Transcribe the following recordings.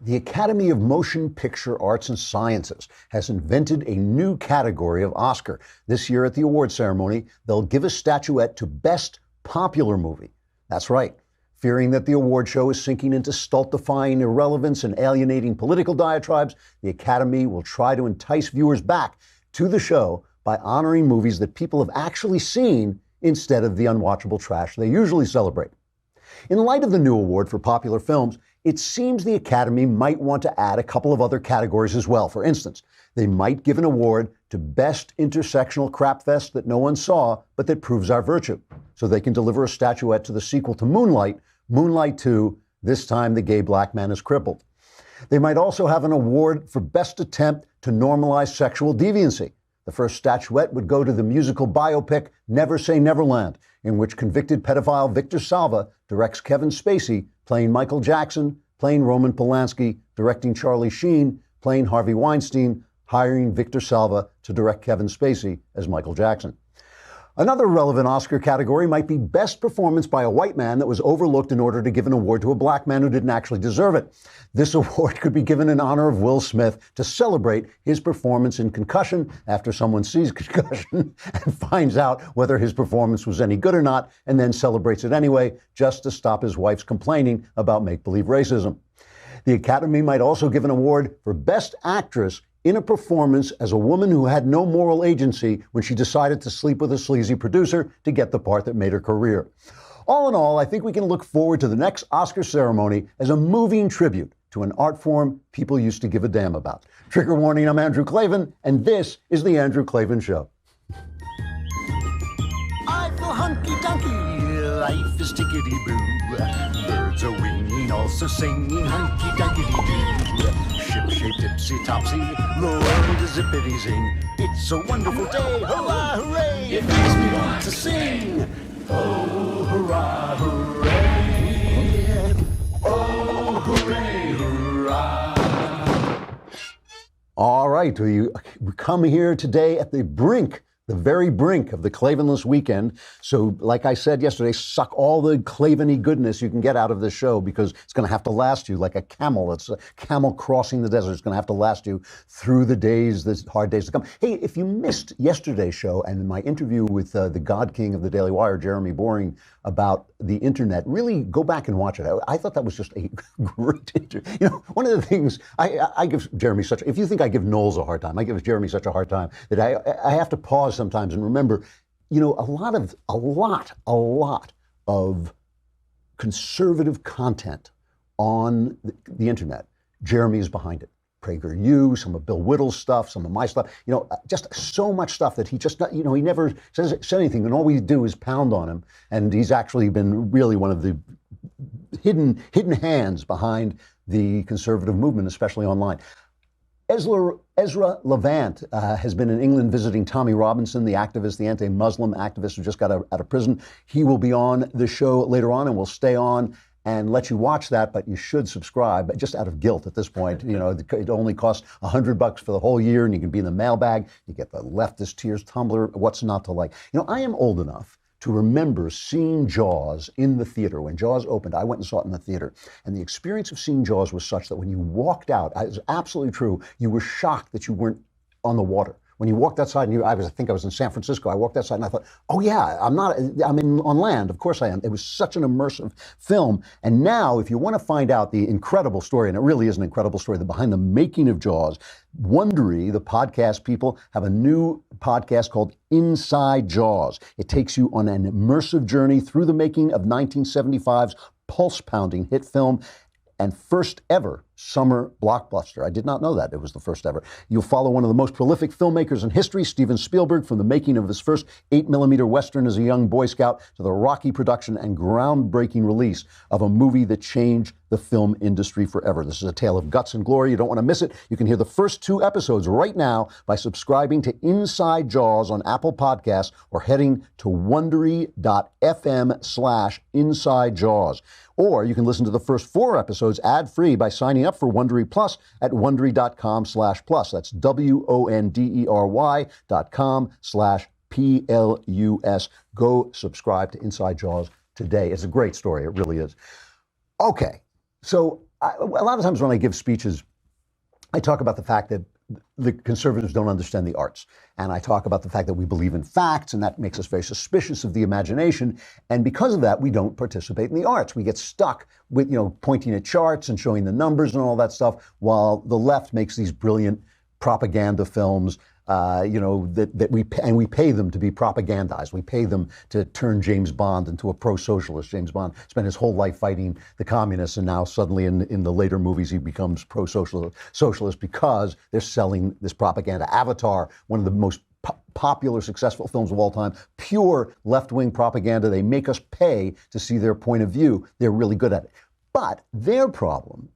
The Academy of Motion Picture Arts and Sciences has invented a new category of Oscar. This year at the award ceremony, they'll give a statuette to Best Popular Movie. That's right. Fearing that the award show is sinking into stultifying irrelevance and alienating political diatribes, the Academy will try to entice viewers back to the show by honoring movies that people have actually seen instead of the unwatchable trash they usually celebrate. In light of the new award for popular films, it seems the Academy might want to add a couple of other categories as well. For instance, they might give an award to Best Intersectional Crapfest that no one saw, but that proves our virtue. So they can deliver a statuette to the sequel to Moonlight, Moonlight 2, this time the gay black man is crippled. They might also have an award for Best Attempt to Normalize Sexual Deviancy. The first statuette would go to the musical biopic Never Say Neverland, in which convicted pedophile Victor Salva directs Kevin Spacey, playing Michael Jackson, playing Roman Polanski, directing Charlie Sheen, playing Harvey Weinstein, hiring Victor Salva to direct Kevin Spacey as Michael Jackson. Another relevant Oscar category might be Best Performance by a White Man that was overlooked in order to give an award to a black man who didn't actually deserve it. This award could be given in honor of Will Smith to celebrate his performance in Concussion after someone sees Concussion and finds out whether his performance was any good or not, and then celebrates it anyway, just to stop his wife's complaining about make-believe racism. The Academy might also give an award for Best Actress in a performance as a woman who had no moral agency when she decided to sleep with a sleazy producer to get the part that made her career. All in all, I think we can look forward to the next Oscar ceremony as a moving tribute to an art form people used to give a damn about. Trigger warning, I'm Andrew Klavan, and this is The Andrew Klavan Show. I feel hunky-dunky, life is tickety-boo. Birds are winging, also singing hunky-dunky-doo. Ship-shaped, tipsy-topsy, the world is zippity-zing. It's a wonderful day, hurrah, hooray! It makes me want to sing. Oh, hurrah, hooray! Oh, hooray, hurrah! All right, we come here today at the very brink of the Klavanless weekend. So like I said yesterday, suck all the Klavan-y goodness you can get out of this show, because it's going to have to last you like a camel. It's a camel crossing the desert. It's going to have to last you through the days, the hard days to come. Hey, if you missed yesterday's show and my interview with the God King of the Daily Wire, Jeremy Boring, about the internet, really go back and watch it. I thought that was just a great interview. You know, one of the things I give Jeremy if you think I give Knowles a hard time, I give Jeremy such a hard time that I have to pause sometimes and remember, you know, a lot of conservative content on the internet, Jeremy is behind it. PragerU, some of Bill Whittle's stuff, some of my stuff, you know, just so much stuff that he just, you know, he never says anything, and all we do is pound on him. And he's actually been really one of the hidden hands behind the conservative movement, especially online. Ezra Levant has been in England visiting Tommy Robinson, the activist, the anti-Muslim activist who just got out of prison. He will be on the show later on and will stay on and let you watch that, but you should subscribe just out of guilt at this point. You know, it only costs $100 for the whole year, and you can be in the mailbag. You get the Leftist Tears tumbler. What's not to like? You know, I am old enough to remember seeing Jaws in the theater. When Jaws opened, I went and saw it in the theater. And the experience of seeing Jaws was such that when you walked out, it was absolutely true, you were shocked that you weren't on the water. When you walked outside, and I think I was in San Francisco, I walked outside and I thought, oh yeah, I'm on land. Of course I am. It was such an immersive film. And now, if you want to find out the incredible story, and it really is an incredible story, behind the making of Jaws, Wondery, the podcast people, have a new podcast called Inside Jaws. It takes you on an immersive journey through the making of 1975's pulse-pounding hit film and first ever summer blockbuster. I did not know that it was the first ever. You'll follow one of the most prolific filmmakers in history, Steven Spielberg, from the making of his first 8mm Western as a young Boy Scout to the rocky production and groundbreaking release of a movie that changed the film industry forever. This is a tale of guts and glory. You don't want to miss it. You can hear the first 2 episodes right now by subscribing to Inside Jaws on Apple Podcasts or heading to wondery.fm/Inside Jaws. Or you can listen to the first 4 episodes ad-free by signing up for Wondery Plus at wondery.com/plus. That's WONDERY.com/PLUS. Go subscribe to Inside Jaws today. It's a great story. It really is. Okay. So a lot of times when I give speeches, I talk about the fact that the conservatives don't understand the arts. And I talk about the fact that we believe in facts, and that makes us very suspicious of the imagination. And because of that, we don't participate in the arts. We get stuck with, pointing at charts and showing the numbers and all that stuff, while the left makes these brilliant propaganda films, we pay them to be propagandized. We pay them to turn James Bond into a pro-socialist. James Bond spent his whole life fighting the communists, and now suddenly in the later movies he becomes pro-socialist because they're selling this propaganda. Avatar, one of the most popular, successful films of all time, pure left-wing propaganda. They make us pay to see their point of view. They're really good at it. But their problem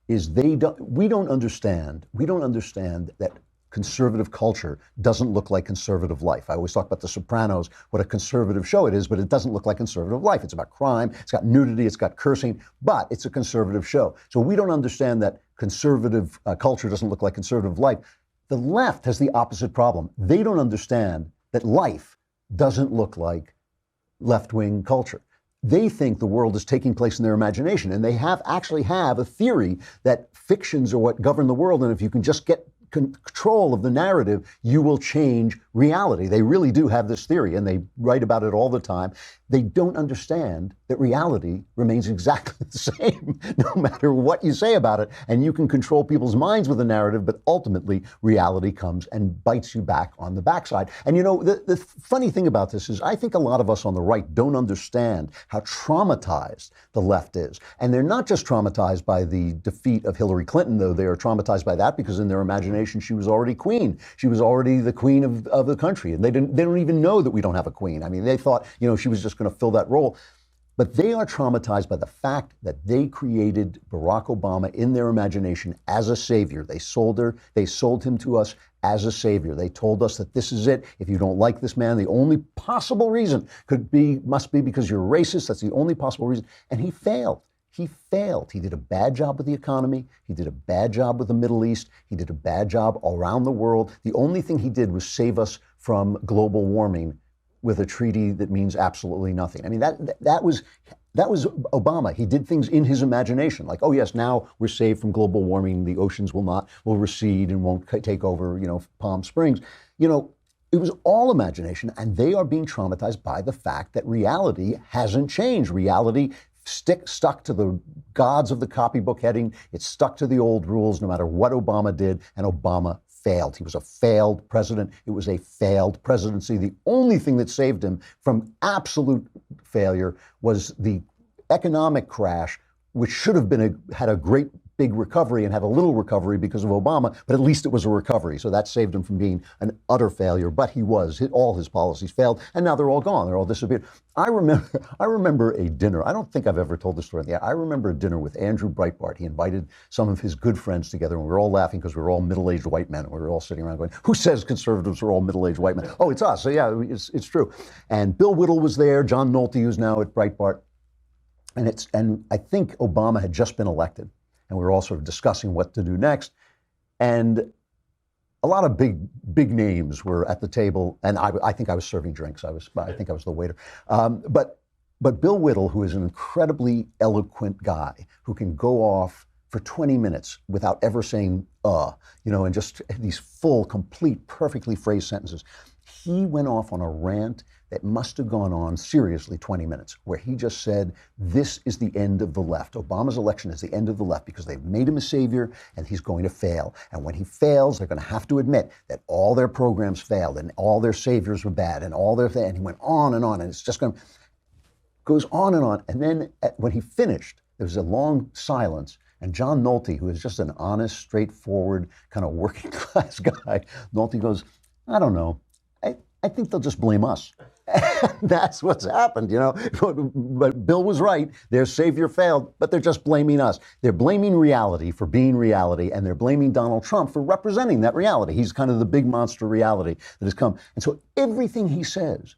is we don't understand that conservative culture doesn't look like conservative life. I always talk about The Sopranos, what a conservative show it is, but it doesn't look like conservative life. It's about crime, it's got nudity, it's got cursing, but it's a conservative show. So we don't understand that conservative culture doesn't look like conservative life. The left has the opposite problem. They don't understand that life doesn't look like left-wing culture. They think the world is taking place in their imagination, and they actually have a theory that fictions are what govern the world, and if you can just get control of the narrative, you will change reality. They really do have this theory, and they write about it all the time. They don't understand that reality remains exactly the same, no matter what you say about it. And you can control people's minds with a narrative, but ultimately reality comes and bites you back on the backside. And the funny thing about this is I think a lot of us on the right don't understand how traumatized the left is. And they're not just traumatized by the defeat of Hillary Clinton, though they are traumatized by that because in their imagination she was already queen. She was already the queen of the country. And they don't even know that we don't have a queen. I mean, they thought, she was just going to fill that role. But they are traumatized by the fact that they created Barack Obama in their imagination as a savior. They sold him to us as a savior. They told us that this is it. If you don't like this man, the only possible reason must be because you're racist. That's the only possible reason. And he failed. He failed. He did a bad job with the economy. He did a bad job with the Middle East. He did a bad job around the world. The only thing he did was save us from global warming with a treaty that means absolutely nothing. I mean, that was Obama. He did things in his imagination, like, oh yes, now we're saved from global warming. The oceans will recede and won't take over, Palm Springs. It was all imagination, and they are being traumatized by the fact that reality hasn't changed. Reality stuck to the gods of the copybook heading. It's stuck to the old rules no matter what Obama did, and Obama failed. He was a failed president. It was a failed presidency. The only thing that saved him from absolute failure was the economic crash, which should have had a great big recovery and had a little recovery because of Obama, but at least it was a recovery. So that saved him from being an utter failure. But all his policies failed, and now they're all gone. They're all disappeared. I remember a dinner. I don't think I've ever told this story. Yeah, I remember a dinner with Andrew Breitbart. He invited some of his good friends together, and we were all laughing because we were all middle-aged white men. We were all sitting around going, "Who says conservatives are all middle-aged white men?" Oh, it's us. So yeah, it's true. And Bill Whittle was there. John Nolte, who's now at Breitbart, and I think Obama had just been elected. And we were all sort of discussing what to do next. And a lot of big names were at the table. And I think I was serving drinks. I think I was the waiter. But Bill Whittle, who is an incredibly eloquent guy who can go off for 20 minutes without ever saying, and just these full, complete, perfectly phrased sentences. He went off on a rant that must have gone on seriously 20 minutes, where he just said, this is the end of the left. Obama's election is the end of the left because they've made him a savior and he's going to fail. And when he fails, they're going to have to admit that all their programs failed and all their saviors were bad and and he went on, and it's just goes on and on. And then when he finished, there was a long silence. And John Nolte, who is just an honest, straightforward, kind of working class guy, Nolte goes, I don't know. I think they'll just blame us. That's what's happened, But Bill was right. Their savior failed, but they're just blaming us. They're blaming reality for being reality, and they're blaming Donald Trump for representing that reality. He's kind of the big monster reality that has come. And so everything he says,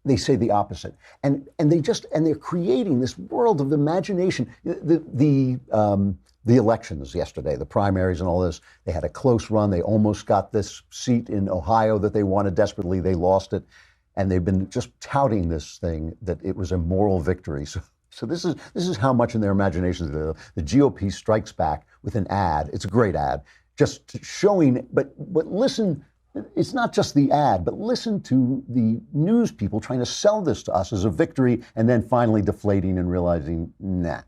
they say the opposite. And they're creating this world of imagination. The elections yesterday, the primaries and all this, they had a close run. They almost got this seat in Ohio that they wanted desperately. They lost it. And they've been just touting this thing that it was a moral victory. So So this is how much in their imaginations the GOP strikes back with an ad. It's a great ad, just showing. But listen, it's not just the ad, but listen to the news people trying to sell this to us as a victory, and then finally deflating and realizing, nah.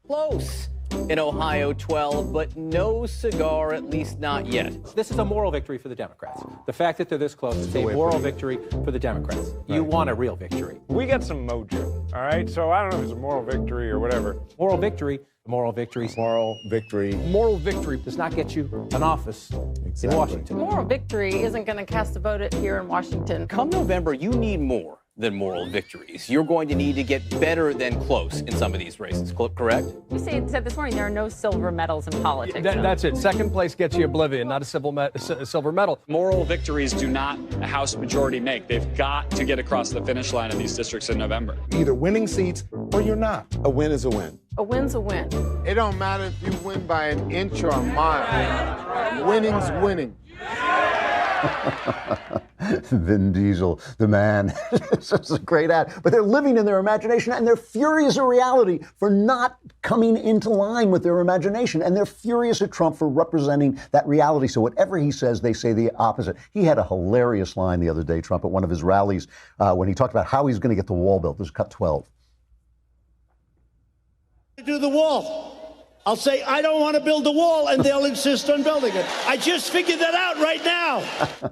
Close in Ohio 12, but no cigar, at least not yet. This is a moral victory for the Democrats. The fact that they're this close is a moral victory for the Democrats. You want a real victory. We got some mojo, all right? So I don't know if it's a moral victory or whatever. Moral victory, moral victories. Moral victory. Moral victory does not get you an office in Washington. Moral victory isn't going to cast a vote here in Washington. Come November, you need more than moral victories. You're going to need to get better than close in some of these races, correct? You said this morning there are no silver medals in politics. That's it. Second place gets you oblivion, not a silver medal. Moral victories do not a House majority make. They've got to get across the finish line in these districts in November. Either winning seats or you're not. A win is a win. A win's a win. It don't matter if you win by an inch or a mile. Winning's winning. Vin Diesel, the man. It's a great ad. But they're living in their imagination, and they're furious at reality for not coming into line with their imagination. And they're furious at Trump for representing that reality. So whatever he says, they say the opposite. He had a hilarious line the other day, Trump, at one of his rallies, when he talked about how he's going to get the wall built. This is cut 12. Do the wall. I'll say, I don't want to build the wall, and they'll insist on building it. I just figured that out right now.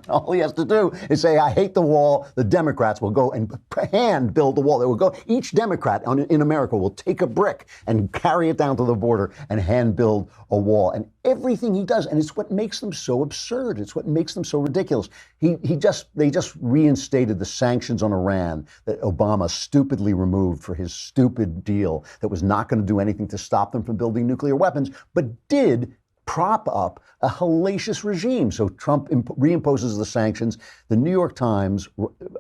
All he has to do is say, I hate the wall. The Democrats will go and hand build the wall. They will go, each Democrat in America will take a brick and carry it down to the border and hand build a wall. And everything he does, and it's what makes them so absurd. It's what makes them so ridiculous. They just reinstated the sanctions on Iran that Obama stupidly removed for his stupid deal that was not going to do anything to stop them from building nuclear weapons, but did prop up a hellacious regime. So Trump reimposes the sanctions. The New York Times,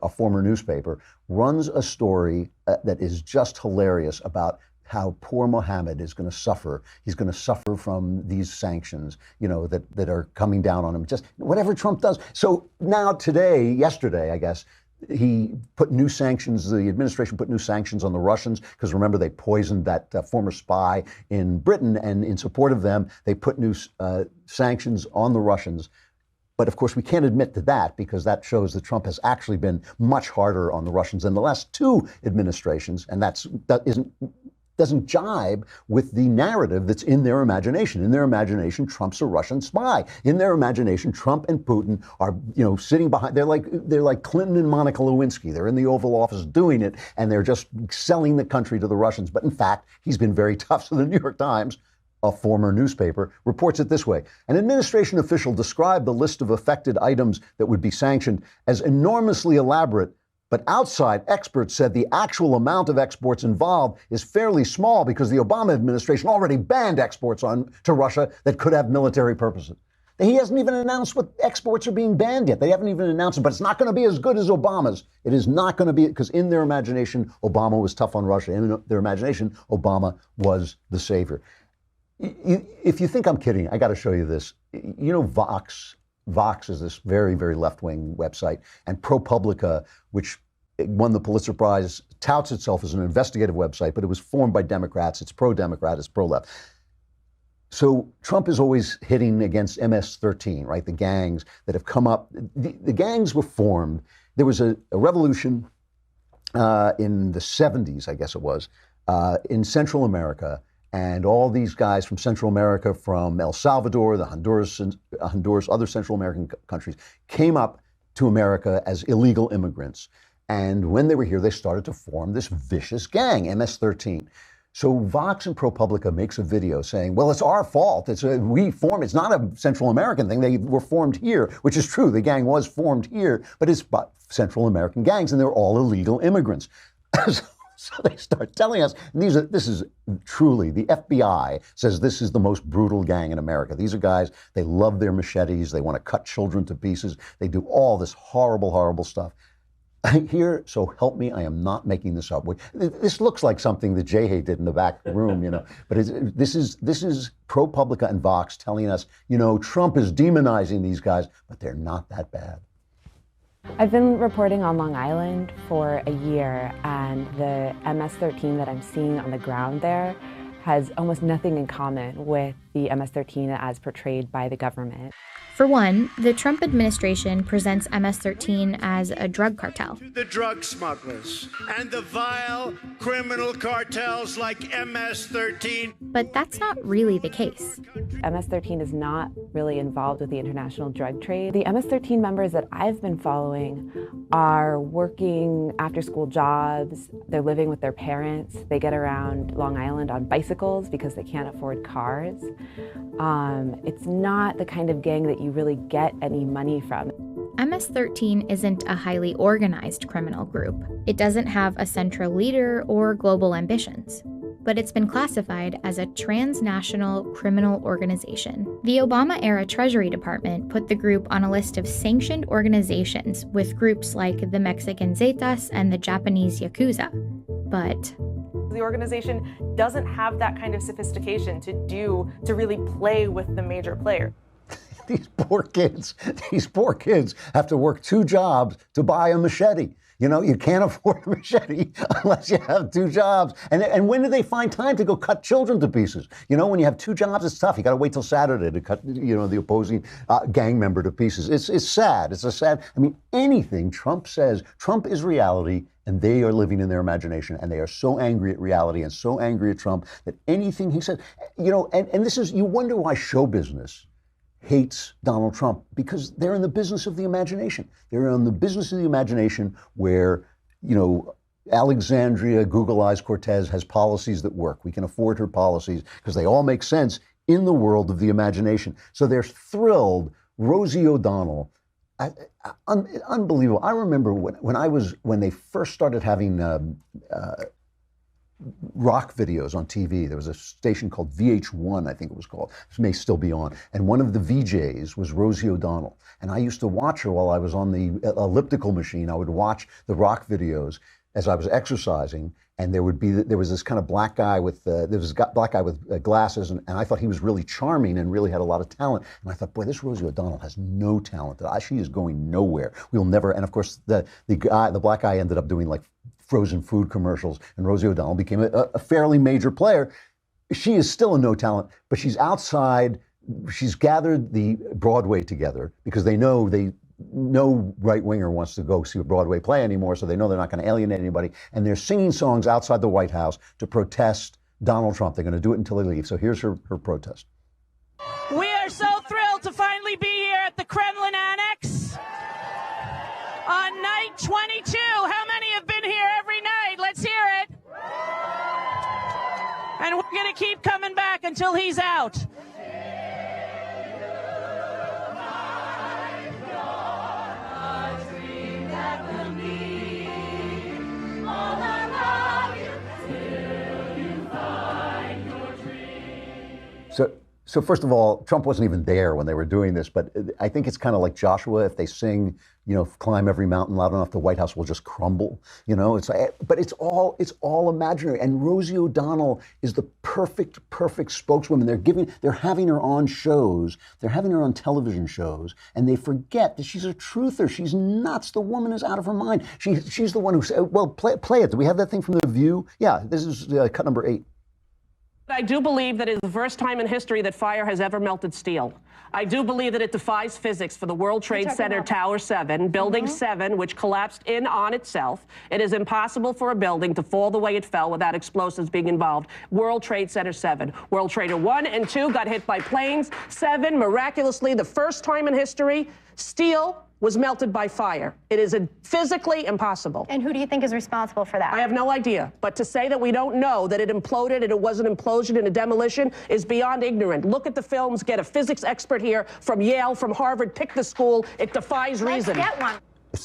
a former newspaper, runs a story that is just hilarious about how poor Mohammed is going to suffer. He's going to suffer from these sanctions, that are coming down on him. Just whatever Trump does. So now yesterday, I guess, he put new sanctions, the administration put new sanctions on the Russians, because remember, they poisoned that former spy in Britain, and in support of them, they put new sanctions on the Russians. But of course, we can't admit to that, because that shows that Trump has actually been much harder on the Russians than the last two administrations, and that doesn't jibe with the narrative that's in their imagination. In their imagination, Trump's a Russian spy. In their imagination, Trump and Putin are, sitting behind. They're like Clinton and Monica Lewinsky. They're in the Oval Office doing it, and they're just selling the country to the Russians. But in fact, he's been very tough. So the New York Times, a former newspaper, reports it this way. An administration official described the list of affected items that would be sanctioned as enormously elaborate. But outside experts said the actual amount of exports involved is fairly small, because the Obama administration already banned exports to Russia that could have military purposes. He hasn't even announced what exports are being banned yet. They haven't even announced it, but it's not going to be as good as Obama's. It is not going to be, because in their imagination, Obama was tough on Russia. In their imagination, Obama was the savior. If you think I'm kidding, I got to show you this. Vox is this very, very left-wing website, and ProPublica, which won the Pulitzer Prize, touts itself as an investigative website, but it was formed by Democrats. It's pro-Democrat, it's pro-left. So Trump is always hitting against MS-13, right? The gangs that have come up. The gangs were formed. There was a revolution in the 70s, I guess it was, in Central America. And all these guys from Central America, from El Salvador, the Honduras, other Central American countries, came up to America as illegal immigrants. And when they were here, they started to form this vicious gang, MS-13. So Vox and ProPublica makes a video saying, well, it's our fault. It's not a Central American thing. They were formed here, which is true. The gang was formed here, but it's Central American gangs, and they're all illegal immigrants. So they start telling us, this is truly, the FBI says this is the most brutal gang in America. These are guys, they love their machetes, they want to cut children to pieces, they do all this horrible, horrible stuff. Here, so help me, I am not making this up. This looks like something that Jay did in the back room, but this is ProPublica and Vox telling us, Trump is demonizing these guys, but they're not that bad. I've been reporting on Long Island for a year, and the MS-13 that I'm seeing on the ground there has almost nothing in common with the MS-13 as portrayed by the government. For one, the Trump administration presents MS-13 as a drug cartel. The drug smugglers and the vile criminal cartels like MS-13. But that's not really the case. MS-13 is not really involved with the international drug trade. The MS-13 members that I've been following are working after-school jobs. They're living with their parents. They get around Long Island on bicycles because they can't afford cars. It's not the kind of gang that you really get any money from. MS-13 isn't a highly organized criminal group. It doesn't have a central leader or global ambitions. But it's been classified as a transnational criminal organization. The Obama-era Treasury Department put the group on a list of sanctioned organizations with groups like the Mexican Zetas and the Japanese Yakuza. But the organization doesn't have that kind of sophistication to really play with the major player. These poor kids have to work 2 jobs to buy a machete. You know, you can't afford a machete unless you have 2 jobs. And when do they find time to go cut children to pieces? You know, when you have 2 jobs, it's tough. You got to wait till Saturday to cut, you know, the opposing gang member to pieces. It's sad. It's a sad, I mean, anything Trump says, Trump is reality, and they are living in their imagination, and they are so angry at reality and so angry at Trump that anything he says, you know, and this is, you wonder why show business hates Donald Trump, because they're in the business of the imagination. They're in the business of the imagination where, you know, Alexandria Google Eyes Cortez has policies that work. We can afford her policies because they all make sense in the world of the imagination. So they're thrilled. Rosie O'Donnell, unbelievable. I remember when they first started having rock videos on TV. There was a station called VH1, I think it was called. It may still be on. And one of the VJs was Rosie O'Donnell. And I used to watch her while I was on the elliptical machine. I would watch the rock videos as I was exercising. And there was this kind of black guy with glasses, and I thought he was really charming and really had a lot of talent. And I thought, boy, this Rosie O'Donnell has no talent. She is going nowhere. We'll never. And of course, the black guy ended up doing like frozen food commercials, and Rosie O'Donnell became a fairly major player. She is still a no talent, but she's outside. She's gathered the Broadway together because no right-winger wants to go see a Broadway play anymore, so they know they're not going to alienate anybody. And they're singing songs outside the White House to protest Donald Trump. They're going to do it until they leave. So here's her protest. We are so thrilled to finally be here at the Kremlin Annex on night 22. How many have been here every night? Let's hear it. And we're going to keep coming back until he's out. So first of all, Trump wasn't even there when they were doing this, but I think it's kind of like Joshua. If they sing, you know, climb every mountain loud enough, the White House will just crumble. You know, but it's all imaginary. And Rosie O'Donnell is the perfect spokeswoman. They're having her on shows. They're having her on television shows, and they forget that she's a truther. She's nuts. The woman is out of her mind. She's the one who said, well, play it. Do we have that thing from The View? Yeah, this is cut number 8. I do believe that it is the first time in history that fire has ever melted steel. I do believe that it defies physics for the World Trade Center Tower 7, Building 7, which collapsed in on itself. It is impossible for a building to fall the way it fell without explosives being involved. World Trade Center 7. World Trader 1 and 2 got hit by planes. 7, miraculously, the first time in history, steel was melted by fire. It is physically impossible. And who do you think is responsible for that? I have no idea. But to say that we don't know that it imploded and it was an implosion and a demolition is beyond ignorant. Look at the films, get a physics expert here from Yale, from Harvard, pick the school. It defies reason. Let's get one.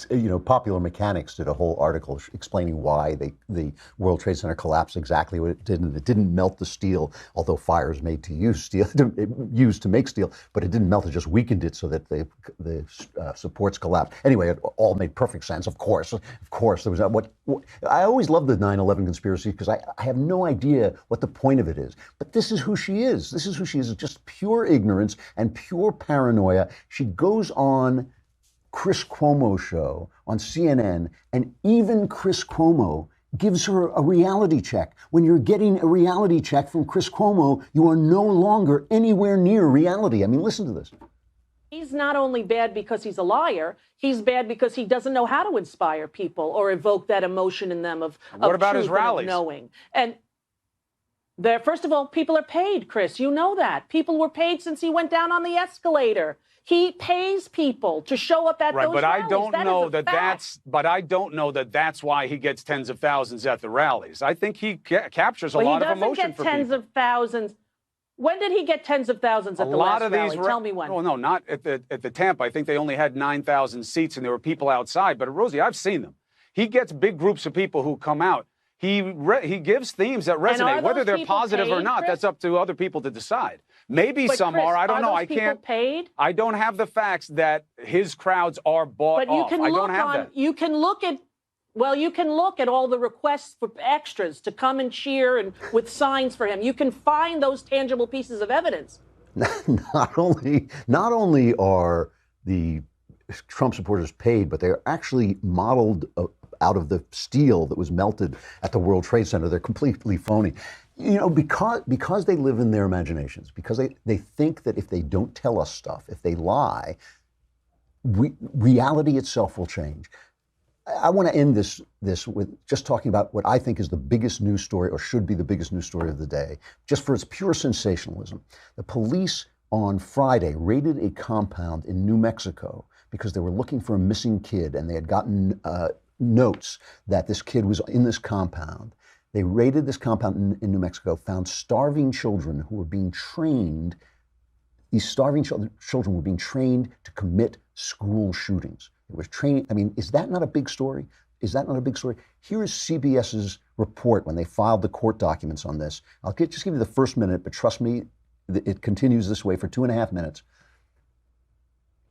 You know, Popular Mechanics did a whole article explaining why the World Trade Center collapsed exactly what it did. And it didn't melt the steel, although fire is made to use steel, used to make steel, but it didn't melt, it just weakened it so that the supports collapsed. Anyway, it all made perfect sense, of course. There was what I always loved the 9/11 conspiracy because I have no idea what the point of it is. But this is who she is. This is who she is. It's just pure ignorance and pure paranoia. She goes on Chris Cuomo show on CNN, and even Chris Cuomo gives her a reality check. When you're getting a reality check from Chris Cuomo, you are no longer anywhere near reality. I mean, listen to this. He's not only bad because he's a liar, he's bad because he doesn't know how to inspire people or evoke that emotion in them of What about his truth and of rallies? knowing. And first of all, people are paid, Chris. You know that. People were paid since he went down on the escalator. He pays people to show up at Right, those but rallies. I don't That know is a that fact. that's. But I don't know that that's why he gets tens of thousands at the rallies. I think he captures a lot of emotion for He doesn't get tens people. of thousands. When did he get tens of thousands at the last rally? Tell me when. Oh no, not at the Tampa. I think they only had 9,000 seats, and there were people outside. But Rosie, I've seen them. He gets big groups of people who come out. He gives themes that resonate, whether they're people positive or paid, not. Chris? That's up to other people to decide. Maybe But some Chris, are. I don't know. those I can't. people paid? I don't have the facts that his crowds are bought But you off. can I look don't have on. that. You can look at. Well, you can look at all the requests for extras to come and cheer and with signs for him. You can find those tangible pieces of evidence. Not only are the Trump supporters paid, but they're actually modeled out of the steel that was melted at the World Trade Center. They're completely phony. You know, because they live in their imaginations, because they think that if they don't tell us stuff, if they lie, reality itself will change. I want to end this with just talking about what I think is the biggest news story, or should be the biggest news story of the day, just for its pure sensationalism. The police on Friday raided a compound in New Mexico because they were looking for a missing kid, and they had gotten notes that this kid was in this compound. They raided this compound in New Mexico, found starving children who were being trained. These starving children were being trained to commit school shootings. It was training. I mean, is that not a big story? Is that not a big story? Here is CBS's report when they filed the court documents on this. I'll just give you the first minute, but trust me, it continues this way for 2.5 minutes.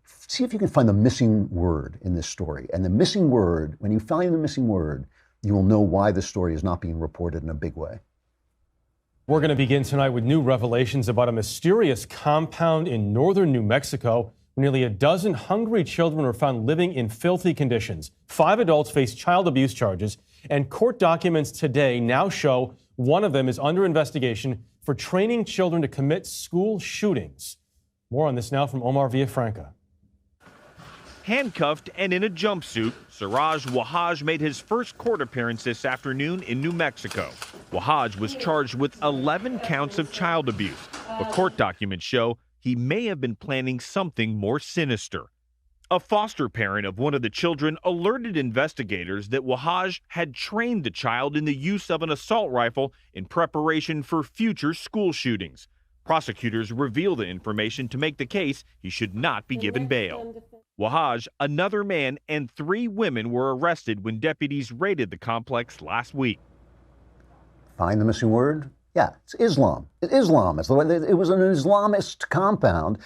See if you can find the missing word in this story. And the missing word, when you find the missing word, you will know why this story is not being reported in a big way. We're going to begin tonight with new revelations about a mysterious compound in northern New Mexico. Nearly a dozen hungry children were found living in filthy conditions. 5 adults face child abuse charges, and court documents today now show one of them is under investigation for training children to commit school shootings. More on this now from Omar Villafranca. Handcuffed and in a jumpsuit, Siraj Wahaj made his first court appearance this afternoon in New Mexico. Wahaj was charged with 11 counts of child abuse, but court documents show he may have been planning something more sinister. A foster parent of one of the children alerted investigators that Wahaj had trained the child in the use of an assault rifle in preparation for future school shootings. Prosecutors revealed the information to make the case he should not be given bail. Wahaj, another man, and 3 women were arrested when deputies raided the complex last week. Find the missing word? Yeah, it's Islam. It's Islam. It was an Islamist compound,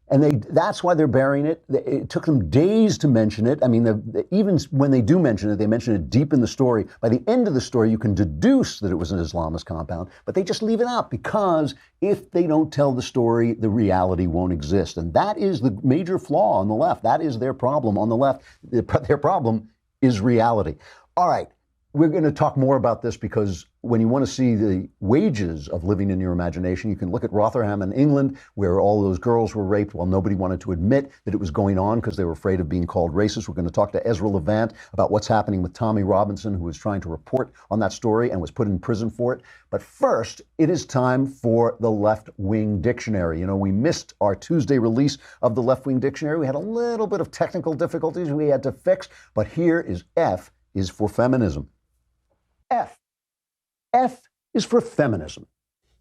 and that's why they're burying it. It took them days to mention it. I mean, even when they do mention it, they mention it deep in the story. By the end of the story, you can deduce that it was an Islamist compound, but they just leave it out because if they don't tell the story, the reality won't exist. And that is the major flaw on the left. That is their problem on the left. Their problem is reality. All right. We're going to talk more about this because when you want to see the wages of living in your imagination, you can look at Rotherham in England, where all those girls were raped while nobody wanted to admit that it was going on because they were afraid of being called racist. We're going to talk to Ezra Levant about what's happening with Tommy Robinson, who was trying to report on that story and was put in prison for it. But first, it is time for the Left Wing Dictionary. You know, we missed our Tuesday release of the Left Wing Dictionary. We had a little bit of technical difficulties we had to fix, but here is F is for feminism. F is for feminism.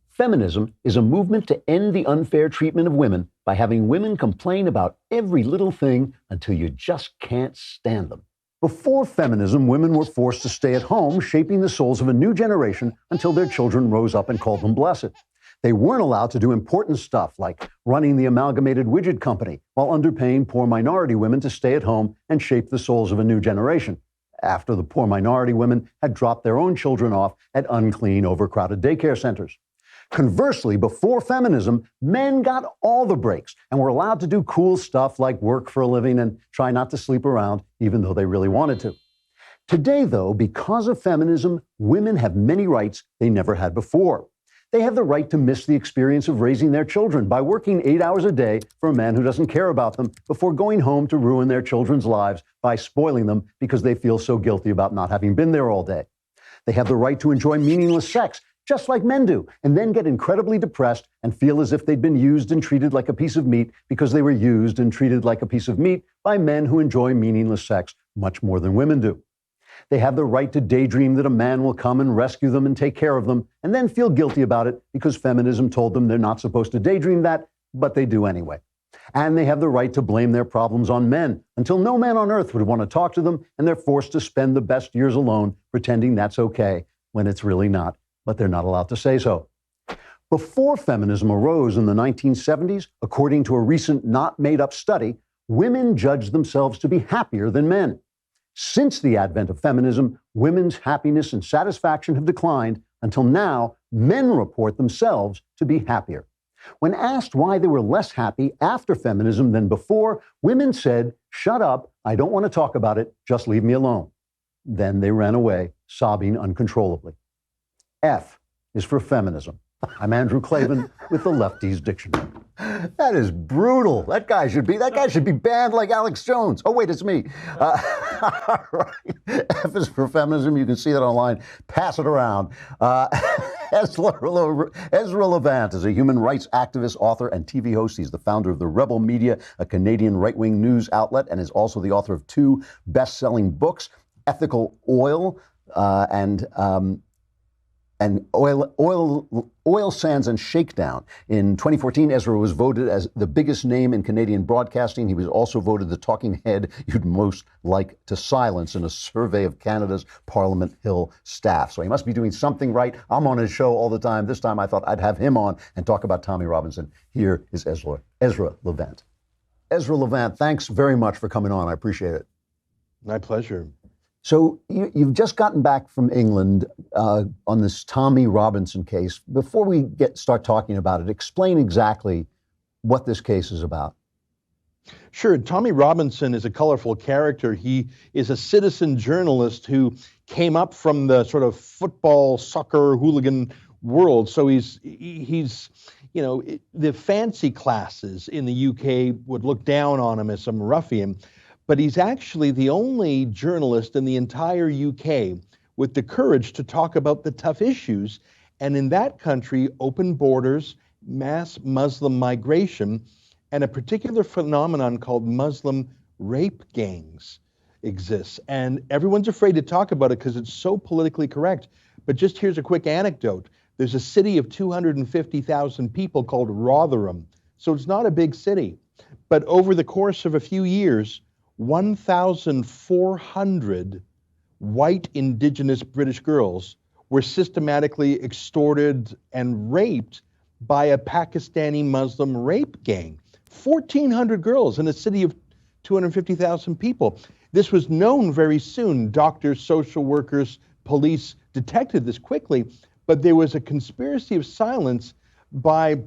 Feminism is a movement to end the unfair treatment of women by having women complain about every little thing until you just can't stand them. Before feminism, women were forced to stay at home, shaping the souls of a new generation until their children rose up and called them blessed. They weren't allowed to do important stuff like running the Amalgamated Widget Company while underpaying poor minority women to stay at home and shape the souls of a new generation, after the poor minority women had dropped their own children off at unclean, overcrowded daycare centers. Conversely, before feminism, men got all the breaks and were allowed to do cool stuff like work for a living and try not to sleep around, even though they really wanted to. Today, though, because of feminism, women have many rights they never had before. They have the right to miss the experience of raising their children by working 8 hours a day for a man who doesn't care about them before going home to ruin their children's lives by spoiling them because they feel so guilty about not having been there all day. They have the right to enjoy meaningless sex, just like men do, and then get incredibly depressed and feel as if they'd been used and treated like a piece of meat because they were used and treated like a piece of meat by men who enjoy meaningless sex much more than women do. They have the right to daydream that a man will come and rescue them and take care of them, and then feel guilty about it because feminism told them they're not supposed to daydream that, but they do anyway. And they have the right to blame their problems on men until no man on earth would want to talk to them, and they're forced to spend the best years alone pretending that's okay when it's really not, but they're not allowed to say so. Before feminism arose in the 1970s, according to a recent not made up study, women judged themselves to be happier than men. Since the advent of feminism, women's happiness and satisfaction have declined until now, men report themselves to be happier. When asked why they were less happy after feminism than before, women said, "Shut up, I don't want to talk about it, just leave me alone." Then they ran away, sobbing uncontrollably. F is for feminism. I'm Andrew Klavan with the Lefties Dictionary. That is brutal. That guy should be banned like Alex Jones. Oh, wait, it's me. All right. F is for feminism. You can see that online. Pass it around. Ezra Levant is a human rights activist, author, and TV host. He's the founder of The Rebel Media, a Canadian right-wing news outlet, and is also the author of 2 best-selling books, Ethical Oil and Oil Sands and Shakedown. In 2014, Ezra was voted as the biggest name in Canadian broadcasting. He was also voted the talking head you'd most like to silence in a survey of Canada's Parliament Hill staff. So he must be doing something right. I'm on his show all the time. This time I thought I'd have him on and talk about Tommy Robinson. Here is Ezra Levant. Ezra Levant, thanks very much for coming on. I appreciate it. My pleasure. So you've just gotten back from England on this Tommy Robinson case. Before we start talking about it, explain exactly what this case is about. Sure. Tommy Robinson is a colorful character. He is a citizen journalist who came up from the sort of football, soccer, hooligan world. So he's the fancy classes in the UK would look down on him as some ruffian. But he's actually the only journalist in the entire UK with the courage to talk about the tough issues. And in that country, open borders, mass Muslim migration, and a particular phenomenon called Muslim rape gangs exists. And everyone's afraid to talk about it because it's so politically correct. But just here's a quick anecdote. There's a city of 250,000 people called Rotherham. So it's not a big city. But over the course of a few years, 1,400 white indigenous British girls were systematically extorted and raped by a Pakistani Muslim rape gang. 1,400 girls in a city of 250,000 people. This was known very soon. Doctors, social workers, police detected this quickly, but there was a conspiracy of silence by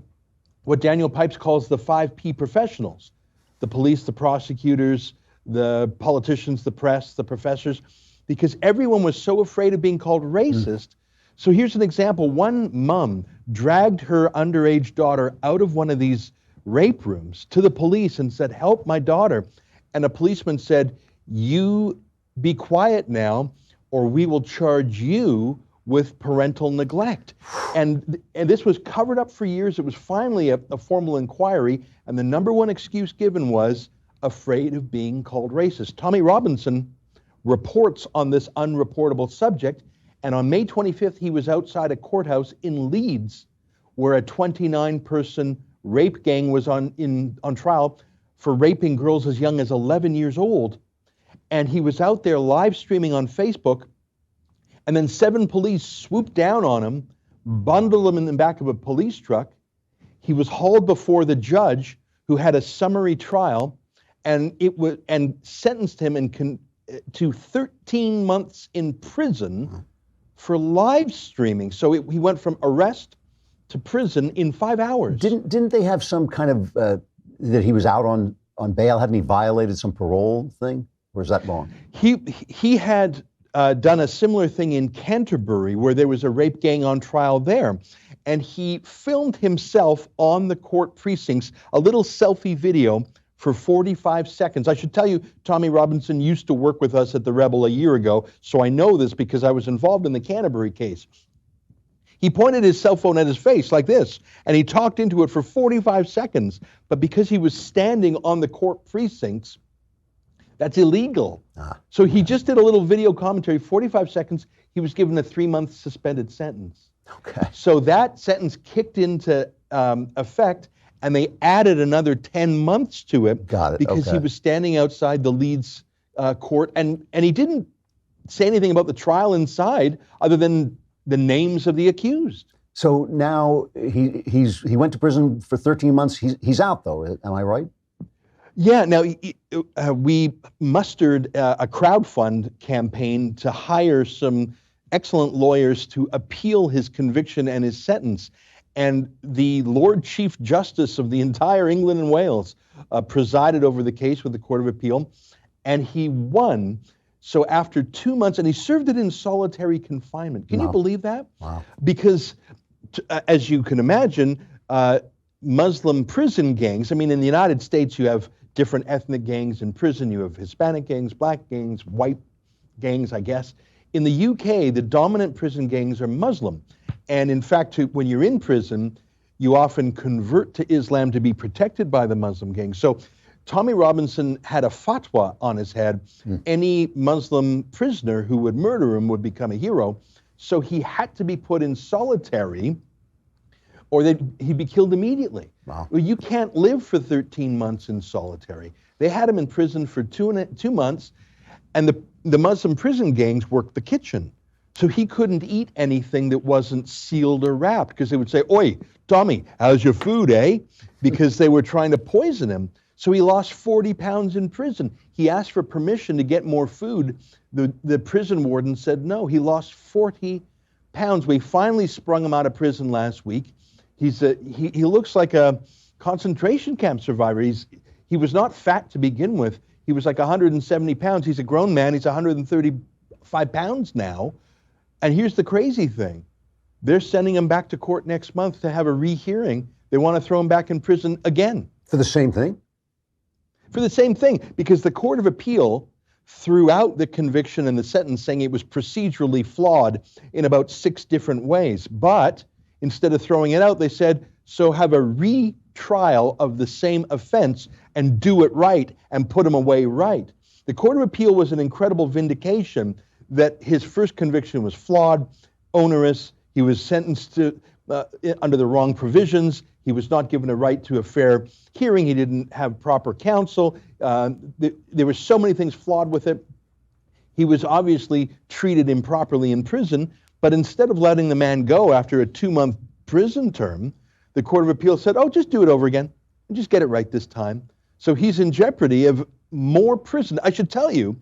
what Daniel Pipes calls the 5P professionals, the police, the prosecutors, the politicians, the press, the professors, because everyone was so afraid of being called racist. So here's an example. One mom dragged her underage daughter out of one of these rape rooms to the police and said, "Help my daughter." And a policeman said, "You be quiet now, or we will charge you with parental neglect." And this was covered up for years. It was finally a formal inquiry, and the number one excuse given was afraid of being called racist. Tommy Robinson reports on this unreportable subject, and on May 25th, he was outside a courthouse in Leeds, where a 29-person rape gang was on trial for raping girls as young as 11 years old. And he was out there live streaming on Facebook, and then 7 police swooped down on him, bundled him in the back of a police truck. He was hauled before the judge, who had a summary trial, and sentenced him to 13 months in prison for live streaming. So he went from arrest to prison in 5 hours. Didn't they have some kind of that he was out on bail? Hadn't he violated some parole thing? Or is that wrong? He had done a similar thing in Canterbury, where there was a rape gang on trial there, and he filmed himself on the court precincts, a little selfie video for 45 seconds. I should tell you, Tommy Robinson used to work with us at the Rebel a year ago, so I know this because I was involved in the Canterbury case. He pointed his cell phone at his face like this, and he talked into it for 45 seconds. But because he was standing on the court precincts, that's illegal. So he just did a little video commentary, 45 seconds. He was given a 3-month suspended sentence. Okay. So that sentence kicked into effect, and they added another 10 months to it. Got it. Because he was standing outside the Leeds court, and he didn't say anything about the trial inside other than the names of the accused. So now he went to prison for 13 months. He's out though. Am I right? Yeah. Now we mustered a crowdfund campaign to hire some excellent lawyers to appeal his conviction and his sentence. And the Lord Chief Justice of the entire England and Wales presided over the case with the Court of Appeal, and he won. So after 2 months, and he served it in solitary confinement. Can you believe that? Wow. Because, as you can imagine, Muslim prison gangs, I mean, in the United States, you have different ethnic gangs in prison. You have Hispanic gangs, black gangs, white gangs, I guess. In the UK, the dominant prison gangs are Muslim. And in fact, when you're in prison, you often convert to Islam to be protected by the Muslim gangs. So Tommy Robinson had a fatwa on his head. Any Muslim prisoner who would murder him would become a hero. So he had to be put in solitary, or he'd be killed immediately. Wow. Well, you can't live for 13 months in solitary. They had him in prison for 2 months, and the Muslim prison gangs worked the kitchen. So he couldn't eat anything that wasn't sealed or wrapped, because they would say, "Oi, Tommy, how's your food, eh?" Because they were trying to poison him. So he lost 40 pounds in prison. He asked for permission to get more food. The prison warden said no. He lost 40 pounds. We finally sprung him out of prison last week. He looks like a concentration camp survivor. He was not fat to begin with. He was like 170 pounds. He's a grown man. He's 135 pounds now. And here's the crazy thing. They're sending him back to court next month to have a rehearing. They want to throw him back in prison again. For the same thing? For the same thing, because the Court of Appeal threw out the conviction and the sentence, saying it was procedurally flawed in about 6 different ways. But instead of throwing it out, they said, so have a retrial of the same offense and do it right and put him away right. The Court of Appeal was an incredible vindication that his first conviction was flawed, onerous. He was sentenced to under the wrong provisions. He was not given a right to a fair hearing. He didn't have proper counsel. There were so many things flawed with it. He was obviously treated improperly in prison, but instead of letting the man go after a 2-month prison term, the Court of Appeal said, oh, just do it over again and just get it right this time. So he's in jeopardy of more prison. I should tell you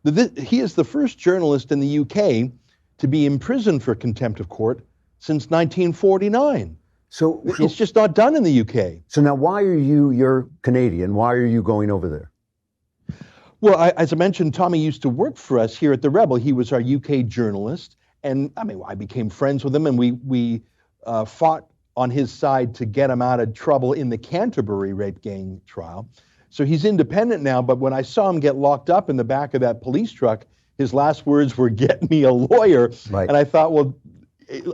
that he is the first journalist in the UK to be imprisoned for contempt of court since 1949. So it's just not done in the UK. So now you're Canadian, why are you going over there? Well, as I mentioned, Tommy used to work for us here at the Rebel. He was our UK journalist. And I mean, I became friends with him, and we fought on his side to get him out of trouble in the Canterbury rape gang trial. So he's independent now, but when I saw him get locked up in the back of that police truck, his last words were, "Get me a lawyer." Right. And I thought, well,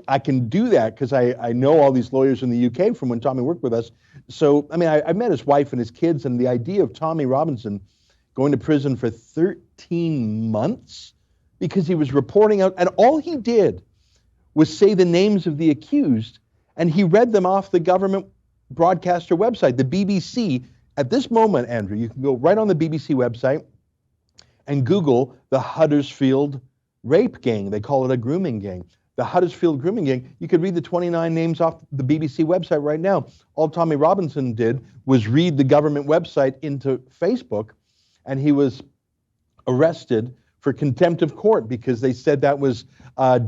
I can do that because I know all these lawyers in the UK from when Tommy worked with us. So, I mean, I met his wife and his kids, and the idea of Tommy Robinson going to prison for 13 months because he was reporting out, and all he did was say the names of the accused, and he read them off the government broadcaster website, the BBC. At this moment, Andrew, you can go right on the BBC website and Google the Huddersfield rape gang. They call it a grooming gang. The Huddersfield grooming gang. You could read the 29 names off the BBC website right now. All Tommy Robinson did was read the government website into Facebook, and he was arrested for contempt of court because they said that was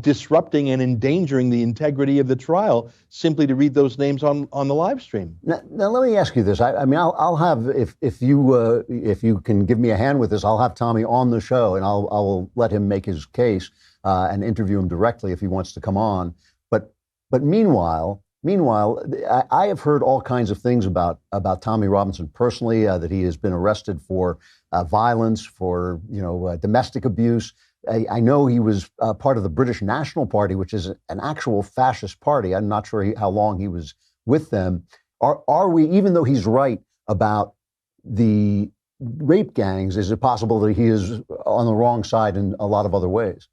disrupting and endangering the integrity of the trial simply to read those names on the live stream. Now let me ask you this. I mean, I'll have if you can give me a hand with this, I'll have Tommy on the show and I'll let him make his case and interview him directly if he wants to come on. But meanwhile, I have heard all kinds of things about Tommy Robinson personally, that he has been arrested for violence, for domestic abuse. I know he was part of the British National Party, which is an actual fascist party. I'm not sure how long he was with them. Are we, even though he's right about the rape gangs, is it possible that he is on the wrong side in a lot of other ways?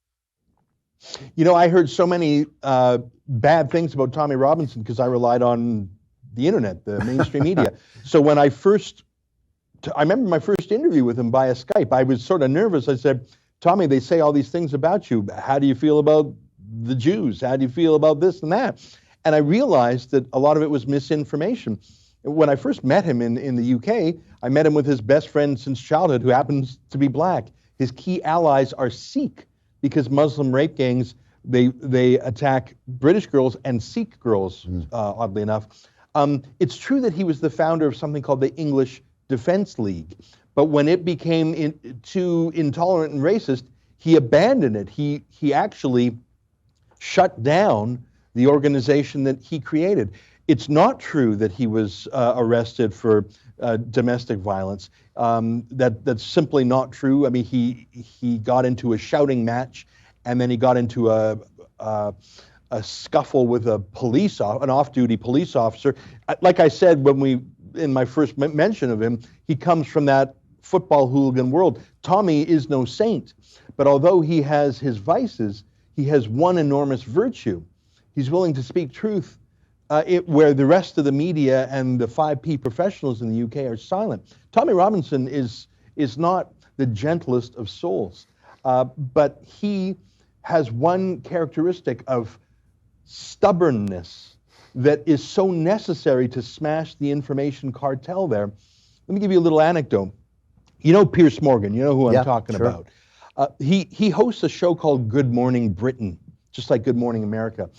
I heard so many bad things about Tommy Robinson because I relied on the internet, the mainstream media. So when I remember my first interview with him via Skype, I was sort of nervous. I said, Tommy, they say all these things about you. How do you feel about the Jews? How do you feel about this and that? And I realized that a lot of it was misinformation. When I first met him in the UK, I met him with his best friend since childhood who happens to be black. His key allies are Sikh because Muslim rape gangs, they attack British girls and Sikh girls, oddly enough. It's true that he was the founder of something called the English Defence League. But when it became too intolerant and racist, he abandoned it. He actually shut down the organization that he created. It's not true that he was arrested for domestic violence. That's simply not true. I mean, he got into a shouting match, and then he got into a scuffle with an off-duty police officer. Like I said, in my first mention of him, he comes from that football hooligan world. Tommy is no saint, but although he has his vices, he has one enormous virtue. He's willing to speak truth where the rest of the media and the 5P professionals in the UK are silent. Tommy Robinson is not the gentlest of souls, but he has one characteristic of stubbornness that is so necessary to smash the information cartel there. Let me give you a little anecdote. You know Piers Morgan, you know who I'm talking about. He hosts a show called Good Morning Britain, just like Good Morning America.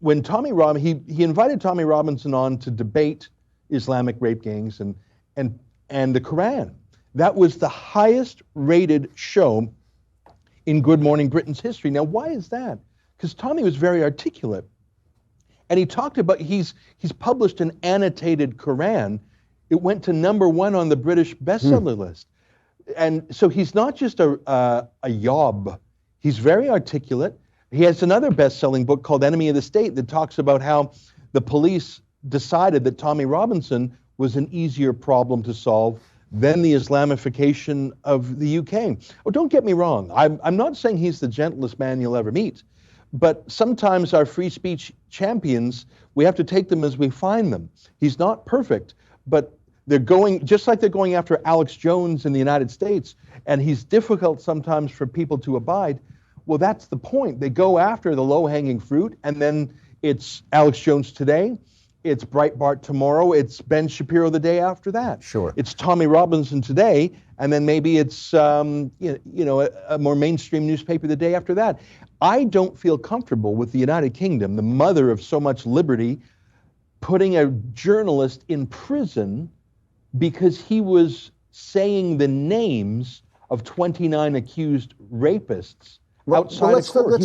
When Tommy Robinson, he invited Tommy Robinson on to debate Islamic rape gangs and the Quran. That was the highest rated show in Good Morning Britain's history. Now, why is that? Because Tommy was very articulate. And he talked about, he's published an annotated Quran. It went to #1 on the British bestseller list. And so he's not just a yob. He's very articulate. He has another best-selling book called Enemy of the State that talks about how the police decided that Tommy Robinson was an easier problem to solve than the Islamification of the UK. Oh, don't get me wrong. I'm not saying he's the gentlest man you'll ever meet. But sometimes our free speech champions, we have to take them as we find them. He's not perfect, but they're going, just like they're going after Alex Jones in the United States, and he's difficult sometimes for people to abide. Well, that's the point. They go after the low-hanging fruit, and then it's Alex Jones today, it's Breitbart tomorrow, it's Ben Shapiro the day after that. Sure. It's Tommy Robinson today, and then maybe it's a more mainstream newspaper the day after that. I don't feel comfortable with the United Kingdom, the mother of so much liberty, putting a journalist in prison because he was saying the names of 29 accused rapists outside of court.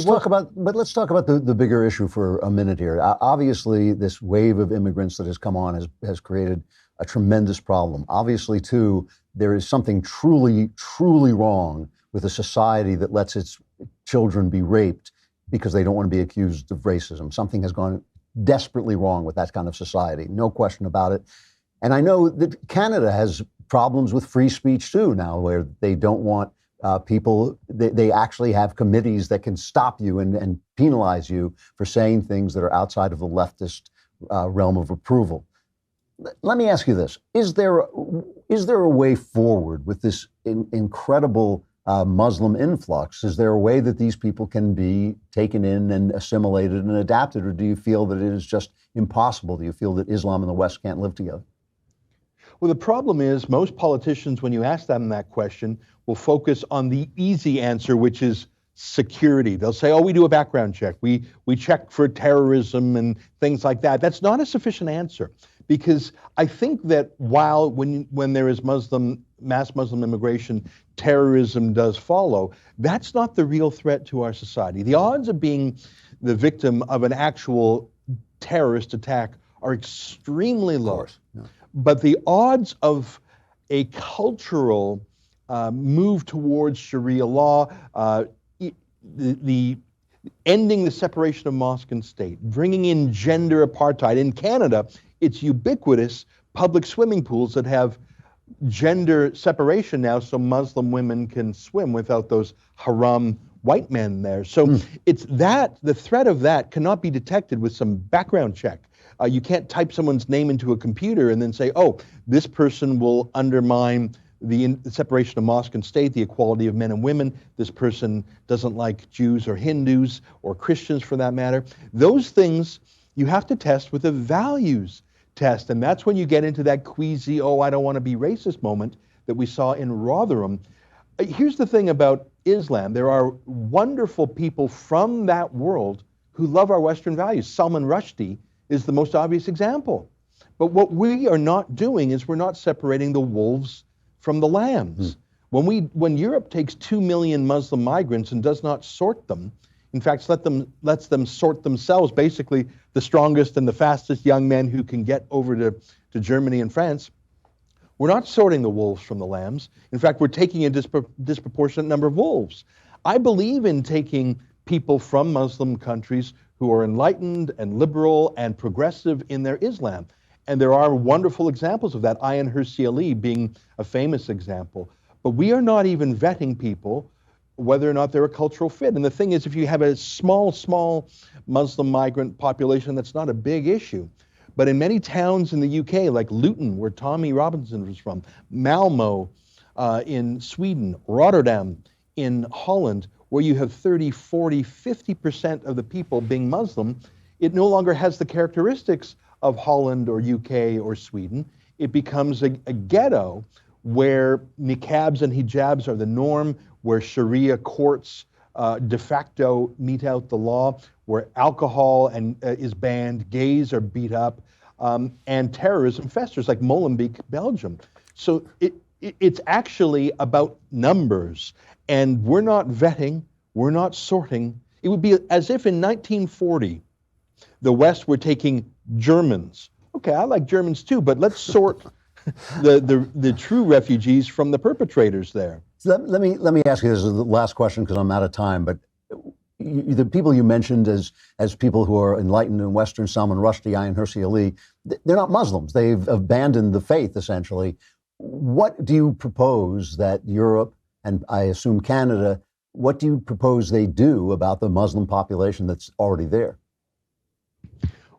Let's talk about the bigger issue for a minute here. Obviously, this wave of immigrants that has come on has created a tremendous problem. Obviously, too, there is something truly, truly wrong with a society that lets its children be raped because they don't want to be accused of racism. Something has gone desperately wrong with that kind of society, no question about it. And I know that Canada has problems with free speech too now, where they don't want people, they actually have committees that can stop you and penalize you for saying things that are outside of the leftist realm of approval. Let me ask you this. Is there a way forward with this incredible Muslim influx? Is there a way that these people can be taken in and assimilated and adapted, or do you feel that it is just impossible? Do you feel that Islam and the West can't live together? Well, the problem is most politicians, when you ask them that question, will focus on the easy answer, which is security. They'll say, oh, we do a background check. We check for terrorism and things like that. That's not a sufficient answer, because I think that while when there is mass Muslim immigration, terrorism does follow, that's not the real threat to our society. The odds of being the victim of an actual terrorist attack are extremely low. But the odds of a cultural move towards Sharia law, the ending the separation of mosque and state, bringing in gender apartheid. In Canada, it's ubiquitous public swimming pools that have gender separation now, so Muslim women can swim without those haram white men there. So it's that, the threat of that cannot be detected with some background check. You can't type someone's name into a computer and then say, oh, this person will undermine the separation of mosque and state, the equality of men and women. This person doesn't like Jews or Hindus or Christians for that matter. Those things you have to test with a values test. And that's when you get into that queasy, oh, I don't want to be racist moment that we saw in Rotherham. Here's the thing about Islam. There are wonderful people from that world who love our Western values. Salman Rushdie is the most obvious example. But what we are not doing is we're not separating the wolves from the lambs. When Europe takes 2 million Muslim migrants and does not sort them, in fact, lets them sort themselves, basically the strongest and the fastest young men who can get over to Germany and France, we're not sorting the wolves from the lambs. In fact, we're taking a disproportionate number of wolves. I believe in taking people from Muslim countries who are enlightened and liberal and progressive in their Islam. And there are wonderful examples of that, Ayaan Hirsi Ali being a famous example. But we are not even vetting people whether or not they're a cultural fit. And the thing is, if you have a small Muslim migrant population, that's not a big issue. But in many towns in the UK, like Luton, where Tommy Robinson was from, Malmo in Sweden, Rotterdam in Holland, where you have 30, 40, 50% of the people being Muslim, it no longer has the characteristics of Holland or UK or Sweden. It becomes a ghetto where niqabs and hijabs are the norm, where Sharia courts de facto mete out the law, where alcohol is banned, gays are beat up, and terrorism festers, like Molenbeek, Belgium. So it's actually about numbers, and we're not vetting, we're not sorting. It would be as if in 1940, the West were taking Germans. Okay, I like Germans too, but let's sort the true refugees from the perpetrators there. So let me ask you, this is the last question because I'm out of time, but the people you mentioned as people who are enlightened in Western, Salman Rushdie, Ayaan Hirsi Ali, they're not Muslims. They've abandoned the faith, essentially. What do you propose that Europe, and I assume Canada, what do you propose they do about the Muslim population that's already there?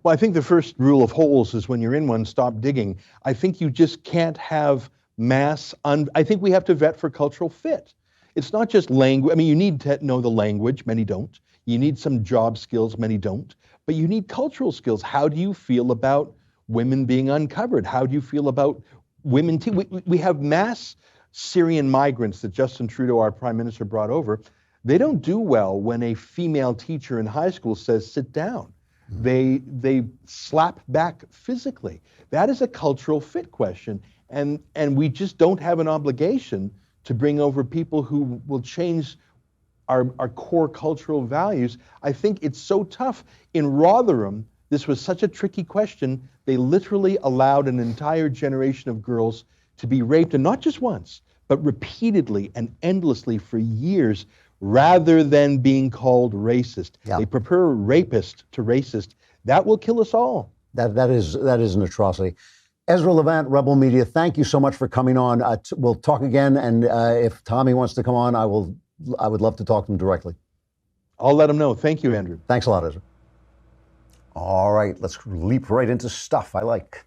Well, I think the first rule of holes is when you're in one, stop digging. I think you just can't have I think we have to vet for cultural fit. It's not just language. I mean, you need to know the language. Many don't. You need some job skills. Many don't. But you need cultural skills. How do you feel about women being uncovered? How do you feel about women? We have mass Syrian migrants that Justin Trudeau, our prime minister, brought over. They don't do well when a female teacher in high school says, sit down. They slap back physically. That is a cultural fit question. And we just don't have an obligation to bring over people who will change our core cultural values. I think it's so tough. In Rotherham, this was such a tricky question. They literally allowed an entire generation of girls to be raped, and not just once, but repeatedly and endlessly for years, rather than being called racist. Yeah. They prefer rapist to racist. That will kill us all. That is an atrocity. Ezra Levant, Rebel Media, thank you so much for coming on. We'll talk again, and if Tommy wants to come on, I would love to talk to him directly. I'll let him know. Thank you, Andrew. Thanks a lot, Ezra. All right, let's leap right into stuff I like.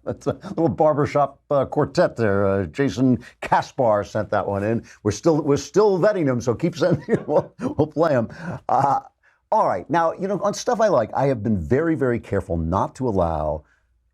That's a little barbershop quartet there. Jason Kaspar sent that one in. We're still vetting them, so keep sending. We'll play them. All right, now on stuff I like, I have been very, very careful not to allow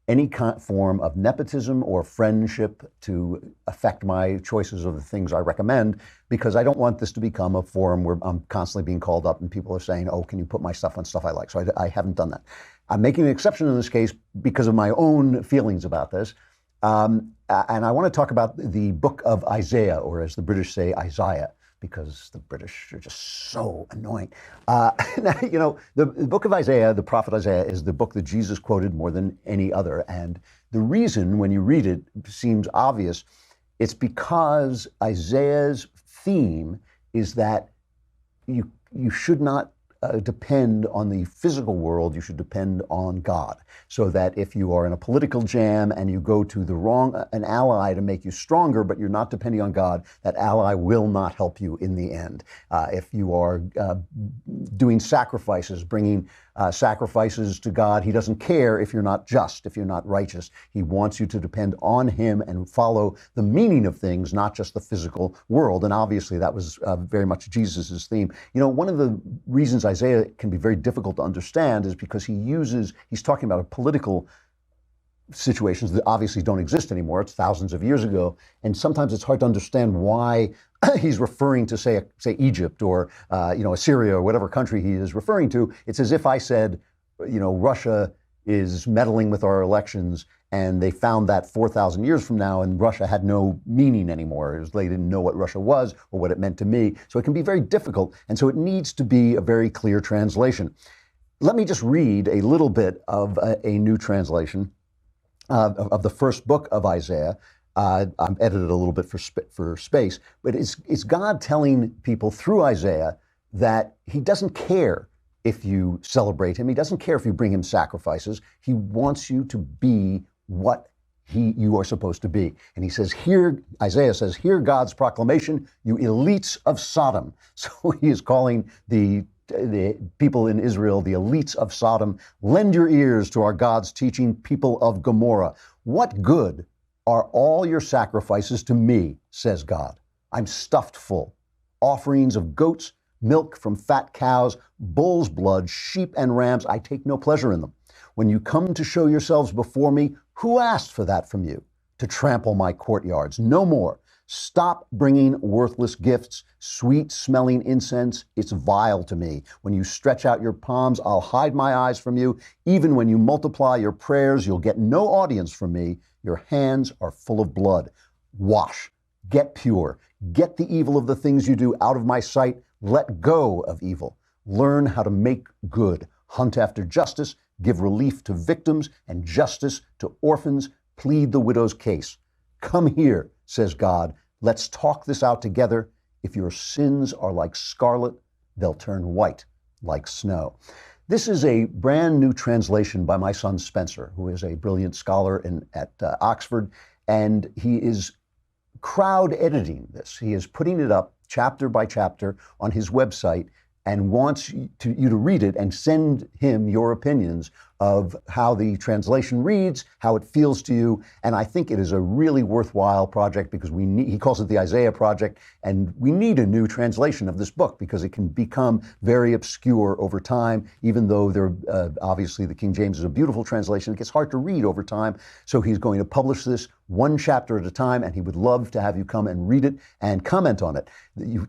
any form of nepotism or friendship to affect my choices of the things I recommend, because I don't want this to become a forum where I'm constantly being called up and people are saying, oh, can you put my stuff on stuff I like? So I haven't done that. I'm making an exception in this case because of my own feelings about this. And I want to talk about the book of Isaiah, or as the British say, Isaiah, because the British are just so annoying. The book of Isaiah, the prophet Isaiah, is the book that Jesus quoted more than any other. And the reason, when you read it, seems obvious. It's because Isaiah's theme is that you should not depend on the physical world, you should depend on God. So that if you are in a political jam and you go to an ally to make you stronger, but you're not depending on God, that ally will not help you in the end. If you are doing sacrifices, bringing sacrifices to God, he doesn't care if you're not just, if you're not righteous. He wants you to depend on him and follow the meaning of things, not just the physical world. And obviously that was very much Jesus's theme. One of the reasons Isaiah can be very difficult to understand is because he's talking about a political situations that obviously don't exist anymore. It's thousands of years ago. And sometimes it's hard to understand why he's referring to, say Egypt or, Assyria or whatever country he is referring to. It's as if I said, Russia is meddling with our elections, and they found that 4,000 years from now, and Russia had no meaning anymore. They didn't know what Russia was or what it meant to me. So it can be very difficult. And so it needs to be a very clear translation. Let me just read a little bit of a new translation of the first book of Isaiah. I'm edited a little bit for space, but it's God telling people through Isaiah that he doesn't care if you celebrate him. He doesn't care if you bring him sacrifices. He wants you to be what you are supposed to be. And he says, Isaiah says, hear God's proclamation, you elites of Sodom. So he is calling the people in Israel, the elites of Sodom, lend your ears to our God's teaching, people of Gomorrah. What good are all your sacrifices to me, says God? I'm stuffed full. Offerings of goats, milk from fat cows, bull's blood, sheep and rams, I take no pleasure in them. When you come to show yourselves before me, who asked for that from you? To trample my courtyards? No more. Stop bringing worthless gifts, sweet-smelling incense. It's vile to me. When you stretch out your palms, I'll hide my eyes from you. Even when you multiply your prayers, you'll get no audience from me. Your hands are full of blood. Wash. Get pure. Get the evil of the things you do out of my sight. Let go of evil. Learn how to make good. Hunt after justice. Give relief to victims and justice to orphans. Plead the widow's case. Come here, says God. Let's talk this out together. If your sins are like scarlet, they'll turn white like snow. This is a brand new translation by my son Spencer, who is a brilliant scholar at Oxford, and he is crowd editing this. He is putting it up chapter by chapter on his website and wants you to read it and send him your opinions of how the translation reads, how it feels to you. And I think it is a really worthwhile project because he calls it the Isaiah Project, and we need a new translation of this book because it can become very obscure over time, even though obviously the King James is a beautiful translation. It gets hard to read over time. So he's going to publish this one chapter at a time, and he would love to have you come and read it and comment on it.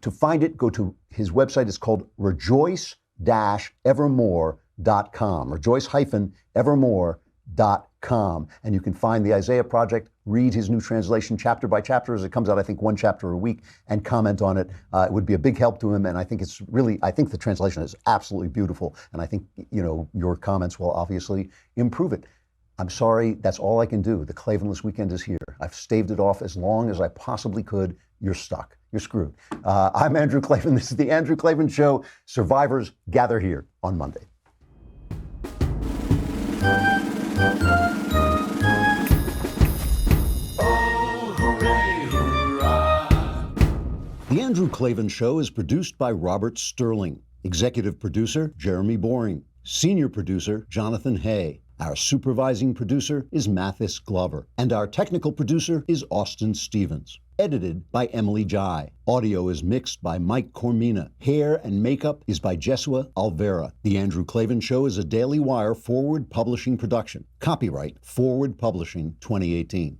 To find it, go to his website. It's called rejoice-evermore.com. rejoice-evermore.com. And you can find the Isaiah Project, read his new translation chapter by chapter as it comes out, I think one chapter a week, and comment on it. It would be a big help to him. And I think I think the translation is absolutely beautiful. And I think, your comments will obviously improve it. I'm sorry, that's all I can do. The Klavanless weekend is here. I've staved it off as long as I possibly could. You're stuck. You're screwed. I'm Andrew Klavan. This is the Andrew Klavan Show. Survivors, gather here on Monday. The Andrew Klavan Show is produced by Robert Sterling. Executive producer, Jeremy Boring. Senior producer, Jonathan Hay. Our supervising producer is Mathis Glover. And our technical producer is Austin Stevens. Edited by Emily Jai. Audio is mixed by Mike Cormina. Hair and makeup is by Jesua Alvera. The Andrew Klavan Show is a Daily Wire Forward Publishing production. Copyright Forward Publishing 2018.